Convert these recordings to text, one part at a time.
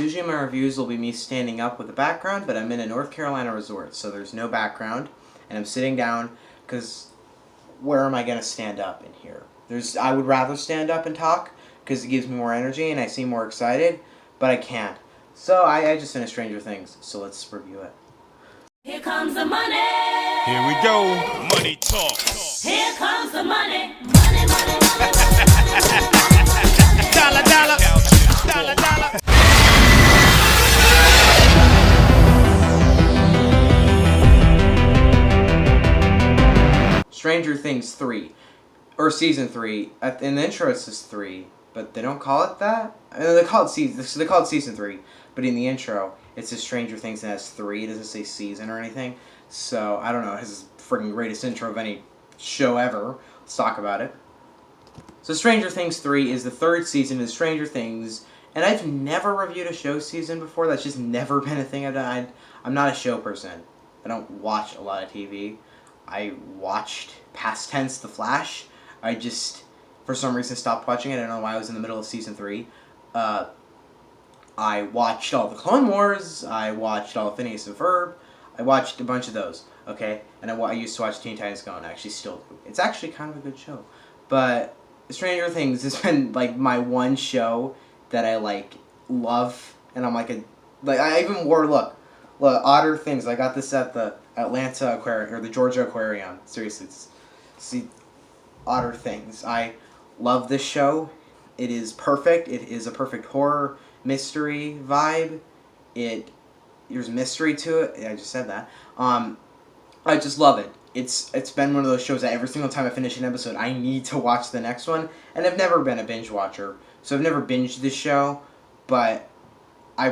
usually my reviews will be me standing up with a background, but I'm in a North Carolina resort, so there's no background, and I'm sitting down, because where am I going to stand up in here? I would rather stand up and talk, because it gives me more energy, and I seem more excited, but I can't. So I just finished Stranger Things, so let's review it. Here comes the money. Here we go. Money talk. Here comes the money. Money, money, money, money. Dollar, dollar. Dollar, dollar. Stranger Things 3, or Season 3. In the intro it says 3, but they don't call it that. They call it Season 3, but in the intro it says Stranger Things and it has 3. It doesn't say season or anything. So I don't know. It has the freaking greatest intro of any show ever. Let's talk about it. So Stranger Things 3 is the 3rd season of Stranger Things, and I've never reviewed a show season before. That's just never been a thing I've done. I'm not a show person. I don't watch a lot of TV. I watched past tense The Flash. I just, for some reason, stopped watching it. I don't know why. I was in the middle of Season 3. I watched all the Clone Wars. I watched all of Phineas and Ferb. I watched a bunch of those, okay? And I used to watch Teen Titans Go, and I actually still do. It's actually kind of a good show. But Stranger Things has been, like, my one show that I, like, love. And I'm I even wore, look, Otter Things. I got this at the Atlanta Aquarium, or the Georgia Aquarium. Seriously, see, Otter Things. I love this show. It is perfect. It is a perfect horror mystery vibe. There's mystery to it. I just said that. I just love it. It's been one of those shows that every single time I finish an episode, I need to watch the next one. And I've never been a binge watcher, so I've never binged this show, but I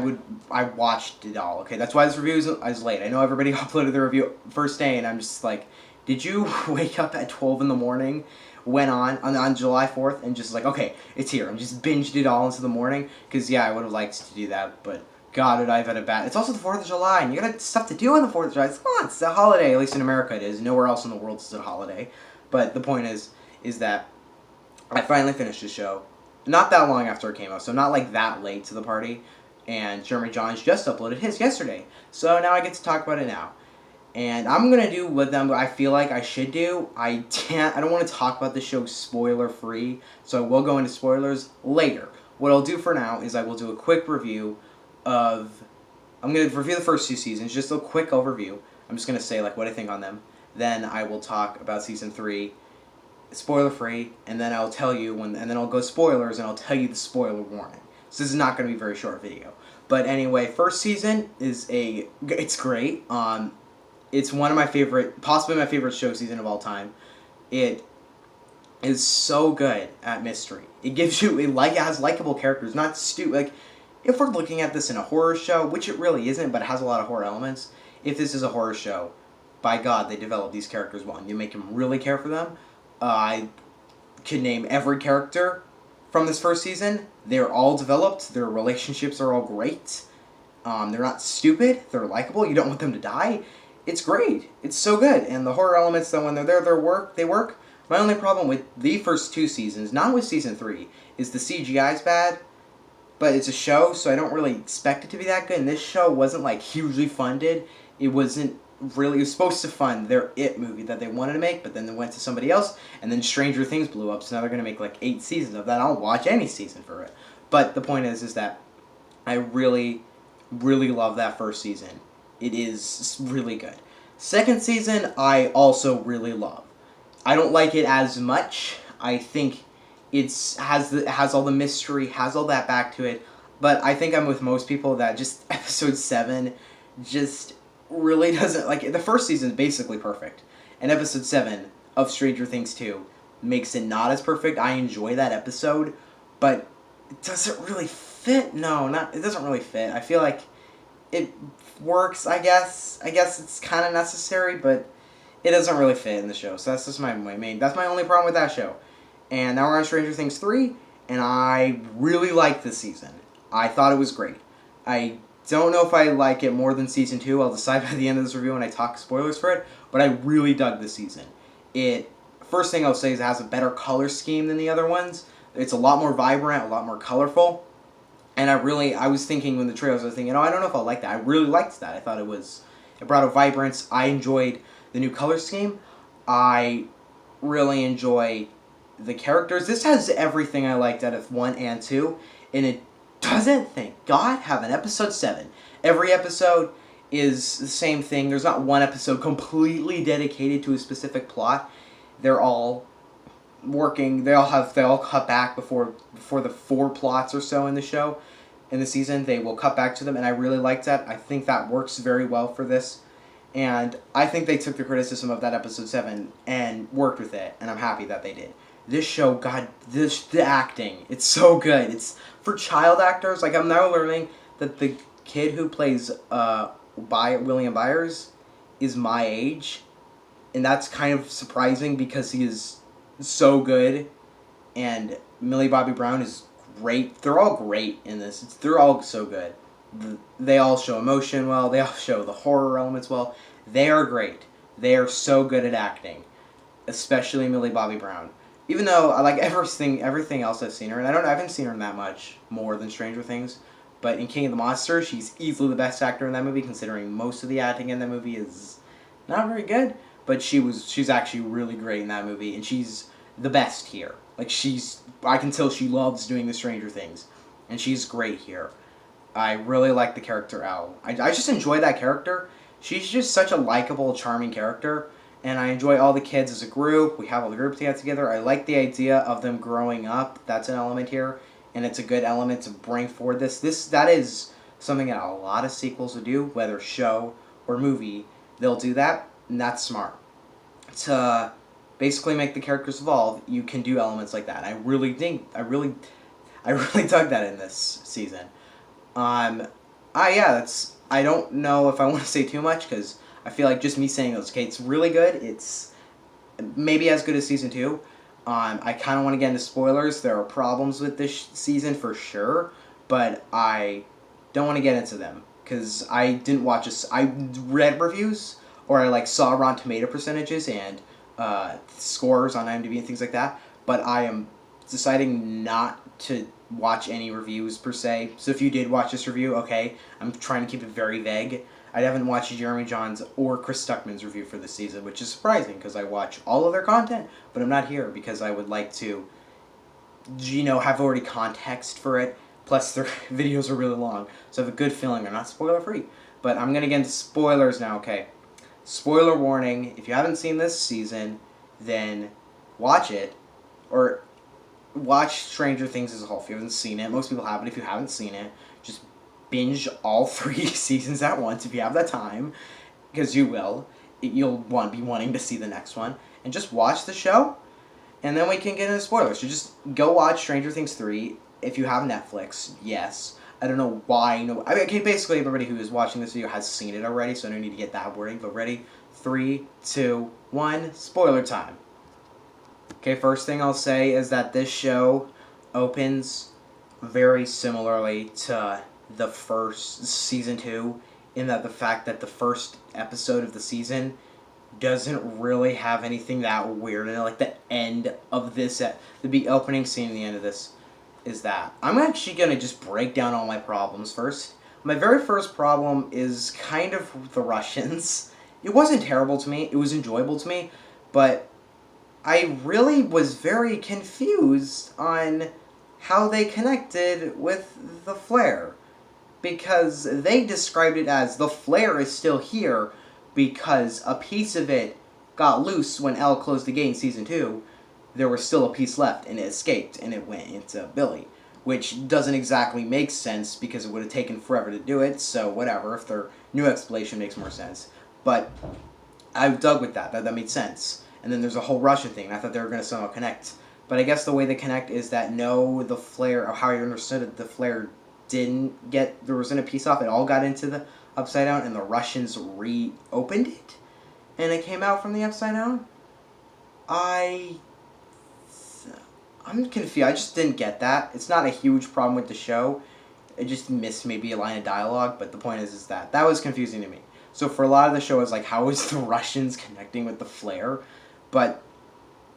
watched it all. Okay, that's why this review is late. I know everybody uploaded the review first day, and I'm just like, did you wake up at 12 in the morning? Went on July 4th and just like, okay, it's here. I'm just binged it all into the morning. Because, yeah, I would have liked to do that. But, God, I've had a bad... It's also the 4th of July. And you got stuff to do on the 4th of July. It's a holiday. At least in America it is. Nowhere else in the world is it a holiday. But the point is that I finally finished the show. Not that long after it came out. So not like that late to the party. And Jeremy Johns just uploaded his yesterday. So now I get to talk about it now. And I'm going to do what I feel like I should do. I don't want to talk about the show spoiler-free, so I will go into spoilers later. What I'll do for now is I will do a quick review of... I'm going to review the first 2 seasons, just a quick overview. I'm just going to say like what I think on them. Then I will talk about Season 3, spoiler-free, and then I'll tell you and then I'll go spoilers, and I'll tell you the spoiler warning. So this is not going to be a very short video. But anyway, first season it's great. It's one of my favorite, possibly my favorite show season of all time. It is so good at mystery. It gives you, it has likable characters, not stupid. Like, if we're looking at this in a horror show, which it really isn't, but it has a lot of horror elements, if this is a horror show, by God, they develop these characters well. And you make them really care for them. I could name every character from this first season. They're all developed. Their relationships are all great. They're not stupid. They're likable. You don't want them to die. It's great. It's so good. And the horror elements, though, when they're there, they work. My only problem with the first 2 seasons, not with Season 3, is the CGI's bad. But it's a show, so I don't really expect it to be that good. And this show wasn't, like, hugely funded. It wasn't really... It was supposed to fund their It movie that they wanted to make, but then they went to somebody else, and then Stranger Things blew up, so now they're going to make, like, 8 seasons of that. I'll watch any season for it. But the point is that I really, really love that first season. It is really good. Second season, I also really love. I don't like it as much. I think it has all the mystery, has all that back to it. But I think I'm with most people that just episode 7 just really doesn't... Like, the first season is basically perfect. And episode 7 of Stranger Things 2 makes it not as perfect. I enjoy that episode, but does it really fit? No, it doesn't really fit. I feel like it works, I guess. I guess it's kind of necessary, but it doesn't really fit in the show. So that's just my main... That's my only problem with that show. And now we're on Stranger Things 3, and I really liked this season. I thought it was great. I don't know if I like it more than Season 2. I'll decide by the end of this review when I talk spoilers for it, but I really dug this season. First thing I'll say is it has a better color scheme than the other ones. It's a lot more vibrant, a lot more colorful. And I was thinking when the trailers, I was thinking, oh, I don't know if I'll like that. I really liked that. I thought it brought a vibrance. I enjoyed the new color scheme. I really enjoy the characters. This has everything I liked out of 1 and 2, and it doesn't, thank God, have an episode 7. Every episode is the same thing. There's not one episode completely dedicated to a specific plot. They're all working. They all cut back before the 4 plots or so in the show, in the season. They will cut back to them, and I really liked that. I think that works very well for this. And I think they took the criticism of that episode 7 and worked with it, and I'm happy that they did. This show, God, the acting, it's so good. It's for child actors. Like, I'm now learning that the kid who plays William Byers is my age, and that's kind of surprising because he is so good, and Millie Bobby Brown is great. They're all great in this. They're all so good. They all show emotion well. They all show the horror elements well. They are great. They are so good at acting, especially Millie Bobby Brown. Even though I like everything else I've seen her, and I haven't seen her in that much more than Stranger Things, but in King of the Monsters, she's easily the best actor in that movie, considering most of the acting in that movie is not very good. But she's actually really great in that movie, and she's the best here. Like, I can tell she loves doing the Stranger Things, and she's great here. I really like the character Elle. I just enjoy that character. She's just such a likable, charming character, and I enjoy all the kids as a group. We have all the groups together. I like the idea of them growing up. That's an element here, and it's a good element to bring forward that is something that a lot of sequels will do, whether show or movie. They'll do that, and that's smart. To basically make the characters evolve, you can do elements like that. I really dug that in this season. I don't know if I want to say too much, because I feel like just me saying those, okay, it's really good. It's maybe as good as season 2. I kind of want to get into spoilers. There are problems with this season for sure, but I don't want to get into them, because I didn't watch I read reviews, or I saw Rotten Tomato percentages and scores on IMDb and things like that, but I am deciding not to watch any reviews per se. So if you did watch this review, okay, I'm trying to keep it very vague. I haven't watched Jeremy John's or Chris Stuckman's review for this season, which is surprising because I watch all of their content, but I'm not here because I would like to, have already context for it. Plus, their videos are really long, so I have a good feeling they're not spoiler-free. But I'm going to get into spoilers now, okay? Spoiler warning, if you haven't seen this season, then watch it, or watch Stranger Things as a whole if you haven't seen it. Most people haven't. If you haven't seen it, just binge all 3 seasons at once if you have the time, because you will. You'll be wanting to see the next one. And just watch the show, and then we can get into spoilers. So just go watch Stranger Things 3 if you have Netflix, yes. I don't know why. Okay, basically everybody who is watching this video has seen it already, so I don't need to get that wording, but ready? 3, 2, 1, spoiler time. Okay, first thing I'll say is that this show opens very similarly to the first season 2, in that the fact that the first episode of the season doesn't really have anything that weird in it. Like the end of this, the opening scene at the end of this is that. I'm actually going to just break down all my problems first. My very first problem is kind of the Russians. It wasn't terrible to me, it was enjoyable to me, but I really was very confused on how they connected with the flare. Because they described it as the flare is still here because a piece of it got loose when Elle closed the gate in season 2. There was still a piece left and it escaped and it went into Billy. Which doesn't exactly make sense because it would have taken forever to do it, so whatever, if their new explanation makes more sense. But I dug with that made sense. And then there's a whole Russian thing, and I thought they were going to somehow connect. But I guess the way they connect is that the flare, or how I understood it, the flare there wasn't a piece off, it all got into the Upside Down, and the Russians reopened it, and it came out from the Upside Down. I'm confused. I just didn't get that. It's not a huge problem with the show. I just missed maybe a line of dialogue, but the point is that was confusing to me. So for a lot of the show, it's like, how is the Russians connecting with the flare? But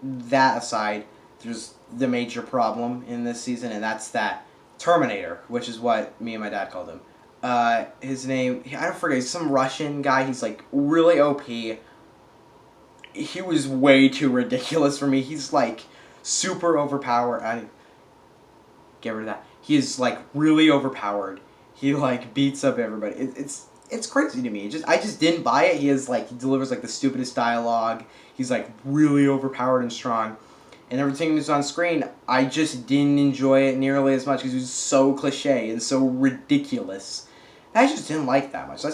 that aside, there's the major problem in this season, and that's that Terminator, which is what me and my dad called him. His name, I don't forget, he's some Russian guy. He's like really OP. He was way too ridiculous for me. He's like super overpowered. Get rid of that. He is like really overpowered. He like beats up everybody. It's crazy to me. I just didn't buy it. He delivers like the stupidest dialogue. He's like really overpowered and strong. And everything that's on screen, I just didn't enjoy it nearly as much because it was so cliche and so ridiculous. I just didn't like that much.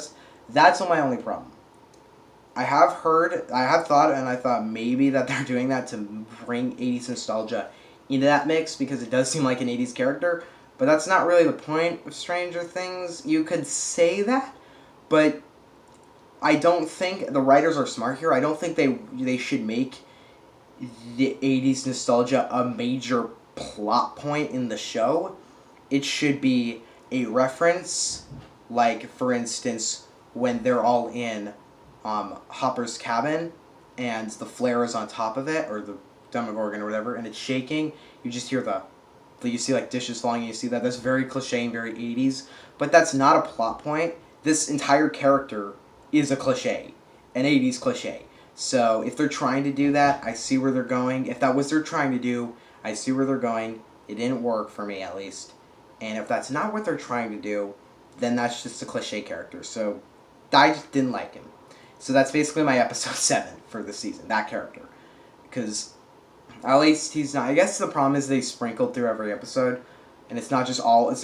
That's my only problem. I have thought maybe that they're doing that to bring 80s nostalgia into that mix because it does seem like an 80s character, but that's not really the point of Stranger Things. You could say that, but I don't think the writers are smart here. I don't think they should make the 80s nostalgia a major plot point in the show. It should be a reference, like, for instance, when they're all in Hopper's cabin and the flare is on top of it, or the Demogorgon or whatever, and it's shaking, you just hear you see like dishes falling, and you see that's very cliche and very 80s, but that's not a plot point. This entire character is a cliche, an 80s cliche. So if they're trying to do that, I see where they're going. If that was they're trying to do, I see where they're going. It didn't work for me, at least. And if that's not what they're trying to do, then that's just a cliche character. So I just didn't like him. So that's basically my episode 7 for the season, that character. Because at least he's not... I guess the problem is they sprinkled through every episode. And it's not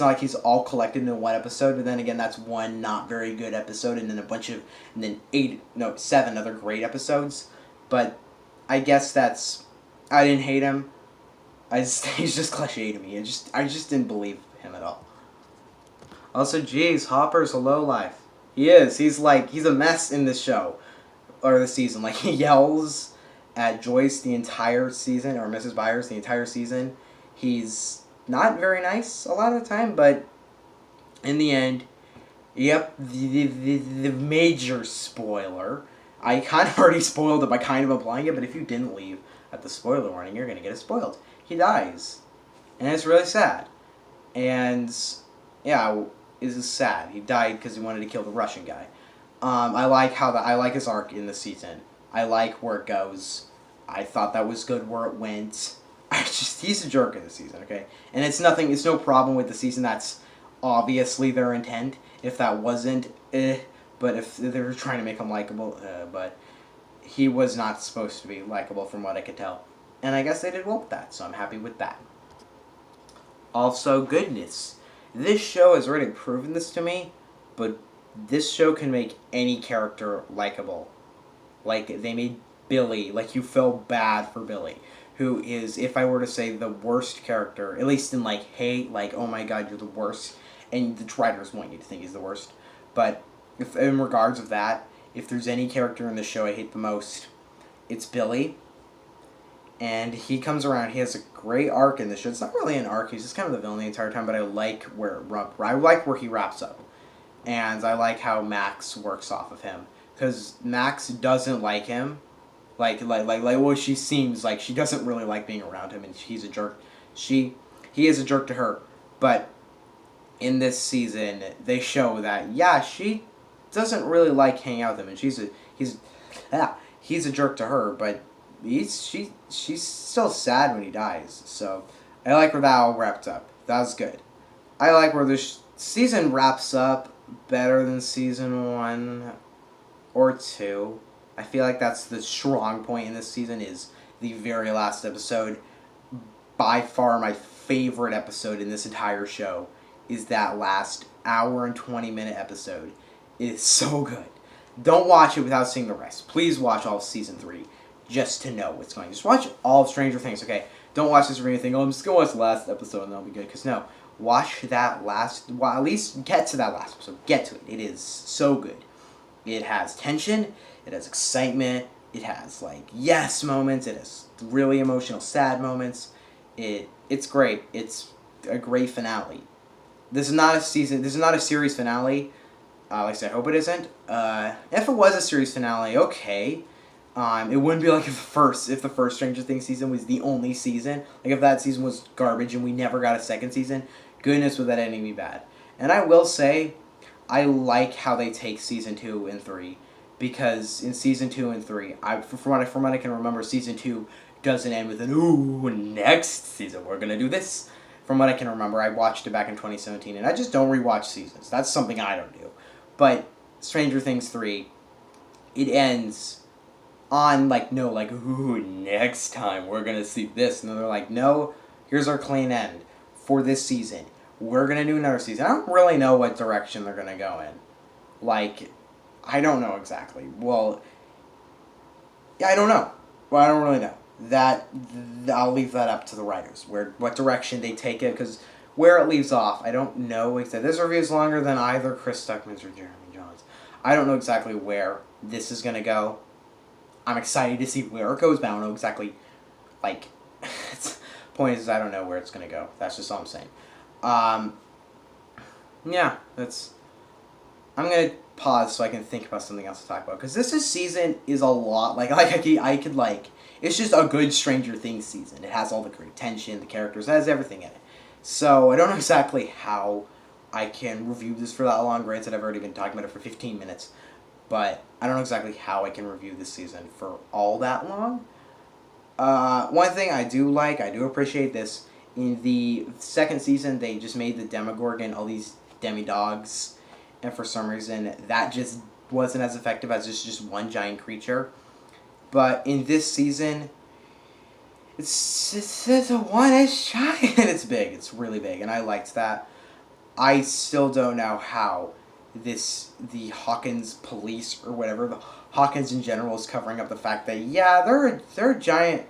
like he's all collected in one episode. But then again, that's one not very good episode. And then 7 other great episodes. But I guess I didn't hate him. He's just cliche to me. I just didn't believe him at all. Also, geez, Hopper's a lowlife. He is. He's a mess in this show. Or this season. Like, he yells at Joyce the entire season, or Mrs. Byers the entire season. He's not very nice a lot of the time, but in the end, yep, the major spoiler. I kind of already spoiled it by kind of implying it, but if you didn't leave at the spoiler warning, you're going to get it spoiled. He dies. And it's really sad. And, yeah, this is sad. He died because he wanted to kill the Russian guy. I like his arc in the season. I like where it goes. I thought that was good where it went. He's a jerk in the season, okay? And it's no problem with the season. That's obviously their intent. If that wasn't, but if they were trying to make him likable, but he was not supposed to be likable from what I could tell. And I guess they did well with that, so I'm happy with that. Also, goodness. This show has already proven this to me, but this show can make any character likable. Like, they made Billy, like, you feel bad for Billy, who is, if I were to say, the worst character, at least in, like, hate, like, oh my god, you're the worst, and the writers want you to think he's the worst, but if in regards of that, if there's any character in the show I hate the most, it's Billy. And he comes around. He has a great arc in this show. It's not really an arc. He's just kind of the villain the entire time. But I like where he wraps up, and I like how Max works off of him, because Max doesn't like him, well, she seems like she doesn't really like being around him, and he's a jerk. He is a jerk to her. But in this season, they show that she doesn't really like hanging out with him, and he's a jerk to her, but. She's still sad when he dies, so I like where that all wrapped up. That was good. I like where this season wraps up better than season 1 or 2. I feel like that's the strong point in this season, is the very last episode. By far my favorite episode in this entire show is that last hour and 20-minute episode. It is so good. Don't watch it without seeing the rest. Please watch all of season 3. Just to know what's going on. Just watch all of Stranger Things, okay? Don't watch this or anything. I'm just going to watch the last episode and that'll be good. Because, no, watch that last... Well, at least get to that last episode. Get to it. It is so good. It has tension. It has excitement. It has, like, yes moments. It has really emotional, sad moments. It's great. It's a great finale. This is not a series finale. Like I said, I hope it isn't. If it was a series finale, okay. It wouldn't be like if the first Stranger Things season was the only season. Like if that season was garbage and we never got a second season. goodness would that ending be bad. And I will say, I like how they take season 2 and 3, because in season 2 and 3, from what I can remember, season 2 doesn't end with an ooh, next season we're gonna do this. From what I can remember, I watched it back in 2017, and I just don't rewatch seasons. That's something I don't do. But Stranger Things 3, it ends on ooh, next time we're gonna see this, and they're like, no, here's our clean end for this season. We're gonna do another season. I don't really know what direction they're gonna go in. I don't know exactly. Well, yeah, I don't know. Well, I don't really know. I'll leave that up to the writers. What direction they take it, because where it leaves off, I don't know exactly. This review is longer than either Chris Stuckman's or Jeremy Jones. I don't know exactly where this is gonna go. I'm excited to see where it goes, but I don't know exactly. Point is, I don't know where it's gonna go. That's just all I'm saying. Yeah, I'm gonna pause so I can think about something else to talk about, because this season is a lot. It's just a good Stranger Things season. It has all the great tension, the characters, it has everything in it. So I don't know exactly how I can review this for that long. Granted, I've already been talking about it for 15 minutes, but I don't know exactly how I can review this season for all that long. One thing I do appreciate this. In the second season, they just made the Demogorgon all these demi-dogs, and for some reason, that just wasn't as effective as just one giant creature. But in this season, it's a one-ish giant. It's big. It's really big, and I liked that. I still don't know how the Hawkins police or whatever, the Hawkins in general, is covering up the fact that, yeah, they're a giant.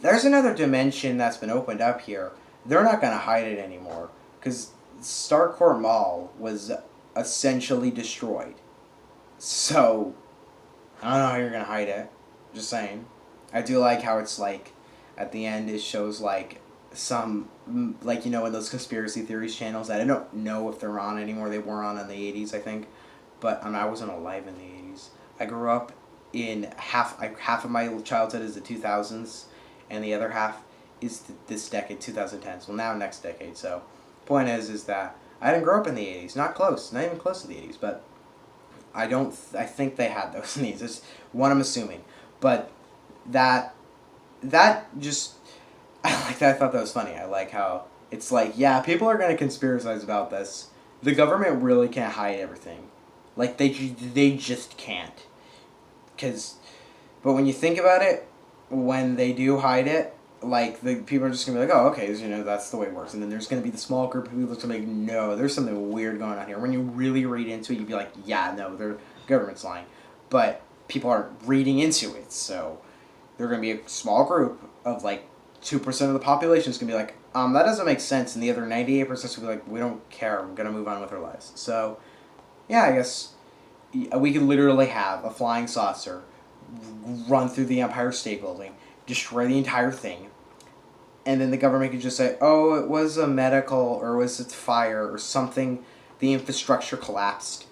There's another dimension that's been opened up here. They're not going to hide it anymore, because Starcourt Mall was essentially destroyed. So, I don't know how you're going to hide it. Just saying. I do like how it's at the end it shows some, in those conspiracy theories channels that I don't know if they're on anymore. They were on in the 80s, I think. But I wasn't alive in the 80s. I grew up in half of my childhood is the 2000s, and the other half is this decade, 2010s. Well, now next decade. So, point is that I didn't grow up in the 80s. Not even close to the 80s. But I think they had those in the 80s. That's what I'm assuming. But that just, I like that. I thought that was funny. I like how it's yeah, people are going to conspiracize about this. The government really can't hide everything. They just can't. But when you think about it, when they do hide it, the people are just going to be oh, okay, that's the way it works. And then there's going to be the small group of people that's going to be no, there's something weird going on here. When you really read into it, you'd be yeah, no, the government's lying. But people aren't reading into it, so they're going to be a small group of 2% of the population is going to be that doesn't make sense, and the other 98% is going to be we don't care, we're going to move on with our lives. So, yeah, I guess we could literally have a flying saucer run through the Empire State Building, destroy the entire thing, and then the government could just say, oh, it was a medical, or was it fire, or something, the infrastructure collapsed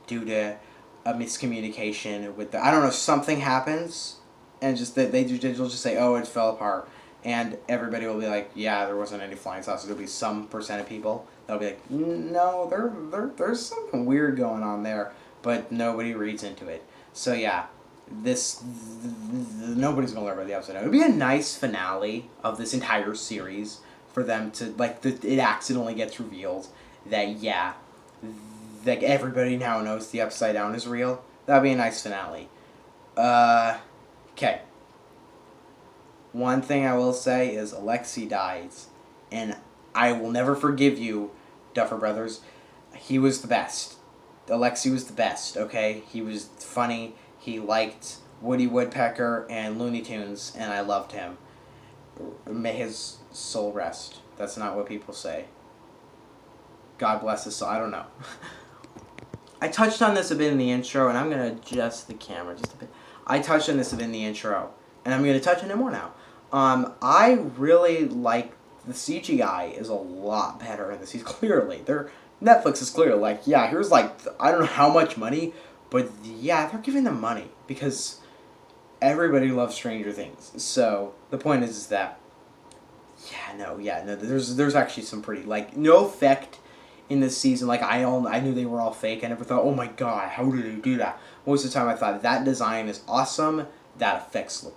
due to a miscommunication with I don't know, something happens, and just they'll just say, oh, it fell apart, and everybody will be yeah, there wasn't any flying saucers. There'll be some percent of people that'll be no, there's something weird going on there, but nobody reads into it. So yeah, nobody's gonna learn about the upside down. It would be a nice finale of this entire series for them to it accidentally gets revealed that yeah, everybody now knows the upside down is real. That'd be a nice finale. Okay. One thing I will say is Alexei dies, and I will never forgive you, Duffer Brothers. He was the best. Alexei was the best, okay? He was funny. He liked Woody Woodpecker and Looney Tunes, and I loved him. May his soul rest. That's not what people say. God bless his soul. I don't know. I touched on this a bit in the intro, and I'm going to adjust the camera just a bit. I touched on this a bit in the intro, and I'm going to touch on it more now. I really like the CGI is a lot better in this. Clearly, Netflix is clearly yeah, here's I don't know how much money, but yeah, they're giving them money because everybody loves Stranger Things. So the point is that Yeah, no. There's actually some pretty like no effect in this season. Like I knew they were all fake. I never thought, oh my god, how did they do that? Most of the time, I thought that design is awesome. That effects look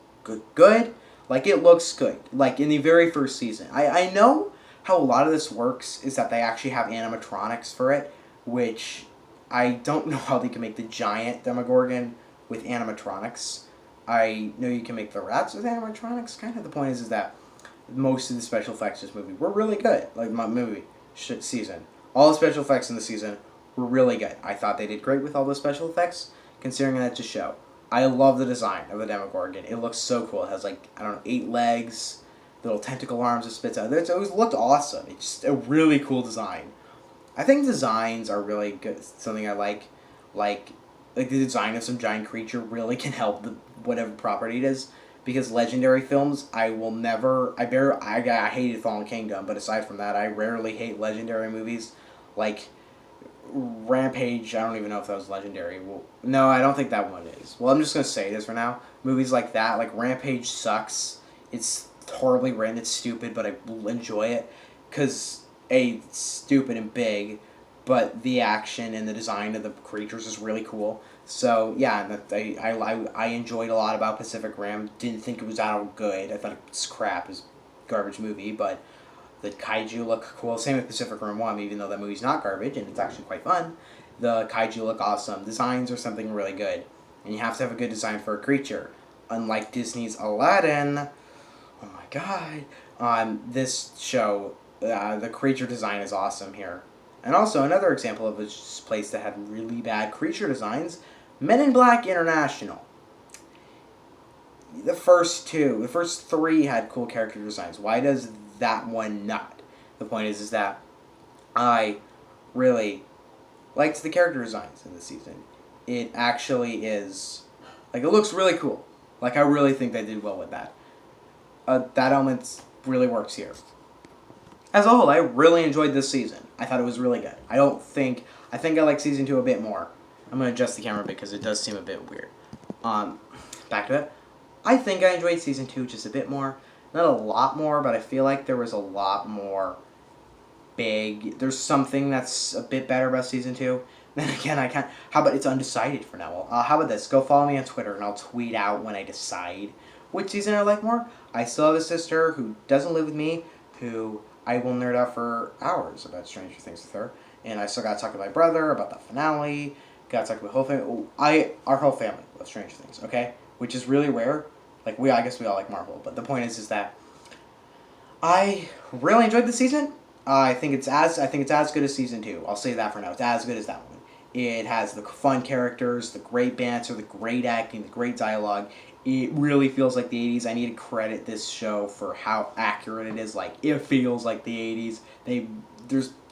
good. Like it looks good. Like in the very first season, I know how a lot of this works is that they actually have animatronics for it, which I don't know how they can make the giant Demogorgon with animatronics. I know you can make the rats with animatronics. Kind of the point is that most of the special effects in this movie were really good. Like my movie season, all the special effects in the season were really good. I thought they did great with all the special effects, considering that it's a show. I love the design of the Demogorgon. It looks so cool. It has like, I don't know, 8 legs, little tentacle arms it spits out. It always looked awesome. It's just a really cool design. I think designs are really good. Something I like the design of some giant creature really can help the whatever property it is. Because legendary films, I hated Fallen Kingdom, but aside from that, I rarely hate legendary movies. Like Rampage, I don't even know if that was legendary. Well, no, I don't think that one is. Well, I'm just gonna say this for now. Movies like that, like Rampage, sucks. It's horribly written. It's stupid, but I enjoy it because it's stupid and big, but the action and the design of the creatures is really cool. So yeah, I enjoyed a lot about Pacific Rim. Didn't think it was that good. I thought it was crap. It was a garbage movie, but the kaiju look cool. Same with Pacific Rim 1, even though that movie's not garbage and it's actually quite fun. The kaiju look awesome. Designs are something really good. And you have to have a good design for a creature. Unlike Disney's Aladdin, oh my god, this show, the creature design is awesome here. And also, another example of a place that had really bad creature designs, Men in Black International. The first 3 had cool character designs. Why does that one not? The point is that I really liked the character designs in this season. It actually is, like, it looks really cool. Like, I really think they did well with that. That element really works here. As a whole, I really enjoyed this season. I thought it was really good. I think I like season 2 a bit more. I'm going to adjust the camera because it does seem a bit weird. Back to it. I think I enjoyed season 2 just a bit more. Not a lot more, but I feel like there was a lot more big. There's something that's a bit better about season 2. Then again, I can't. How about it's undecided for now? How about this? Go follow me on Twitter and I'll tweet out when I decide which season I like more. I still have a sister who doesn't live with me, who I will nerd out for hours about Stranger Things with her. And I still got to talk to my brother about the finale. Got to talk to my whole family. Our whole family loves Stranger Things, okay? Which is really rare. Like, I guess we all like Marvel. But the point is that I really enjoyed the season. I think it's as good as season 2. I'll say that for now. It's as good as that one. It has the fun characters, the great banter, the great acting, the great dialogue. It really feels like the 80s. I need to credit this show for how accurate it is. Like, it feels like the 80s.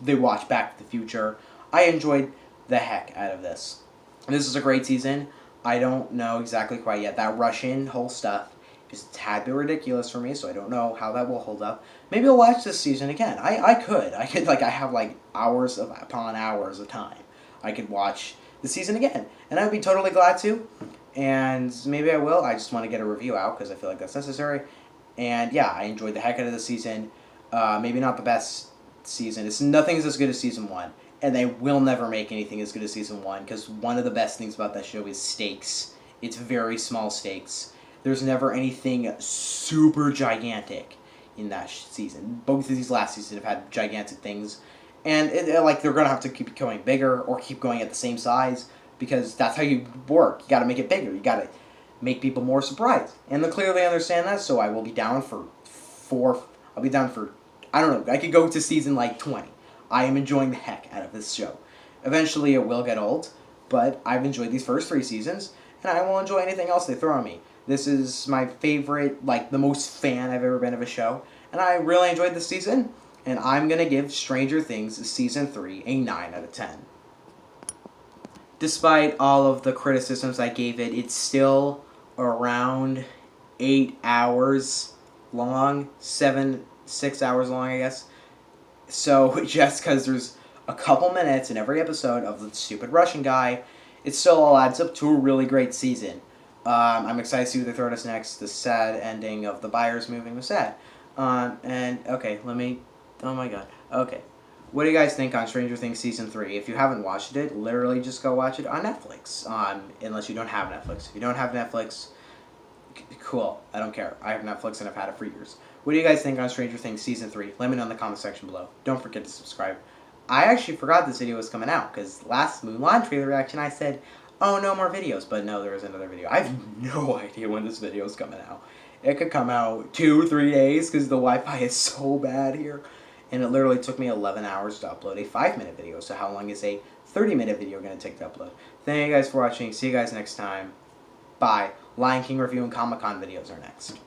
They watch Back to the Future. I enjoyed the heck out of this. This is a great season. I don't know exactly quite yet. That Russian whole stuff is a tad bit ridiculous for me, so I don't know how that will hold up. Maybe I'll watch this season again. I could, like, I have, like, hours upon hours of time. I could watch the season again, and I'd be totally glad to. And maybe I will. I just want to get a review out because I feel like that's necessary. And yeah, I enjoyed the heck out of the season. Maybe not the best season. Nothing's as good as season 1. And they will never make anything as good as season 1 because one of the best things about that show is stakes. It's very small stakes. There's never anything super gigantic in that season. Both of these last seasons have had gigantic things. And like they're going to have to keep going bigger or keep going at the same size because that's how you work. You got to make it bigger. You got to make people more surprised. And they clearly understand that, so I will be down for I don't know, I could go to season like 20. I am enjoying the heck out of this show. Eventually it will get old, but I've enjoyed these first 3 seasons, and I will enjoy anything else they throw at me. This is my favorite, like, the most fan I've ever been of a show, and I really enjoyed this season, and I'm going to give Stranger Things Season 3 a 9 out of 10. Despite all of the criticisms I gave it, it's still around 8 hours long, 6 hours long, I guess. So, just because there's a couple minutes in every episode of the stupid Russian guy, it still all adds up to a really great season. I'm excited to see what they throw at us next. The sad ending of the Byers moving was sad. And okay, let me. Oh my god. Okay, what do you guys think on Stranger Things season 3? If you haven't watched it, literally just go watch it on Netflix. Unless you don't have Netflix. If you don't have Netflix, cool. I don't care. I have Netflix and I've had it for years. What do you guys think on Stranger Things season 3? Let me know in the comment section below. Don't forget to subscribe. I actually forgot this video was coming out because last Mulan trailer reaction I said, oh, no more videos. But no, there is another video. I have no idea when this video is coming out. It could come out 2 or 3 days because the Wi-Fi is so bad here. And it literally took me 11 hours to upload a 5-minute video. So how long is a 30-minute video going to take to upload? Thank you guys for watching. See you guys next time. Bye. Lion King review and Comic-Con videos are next.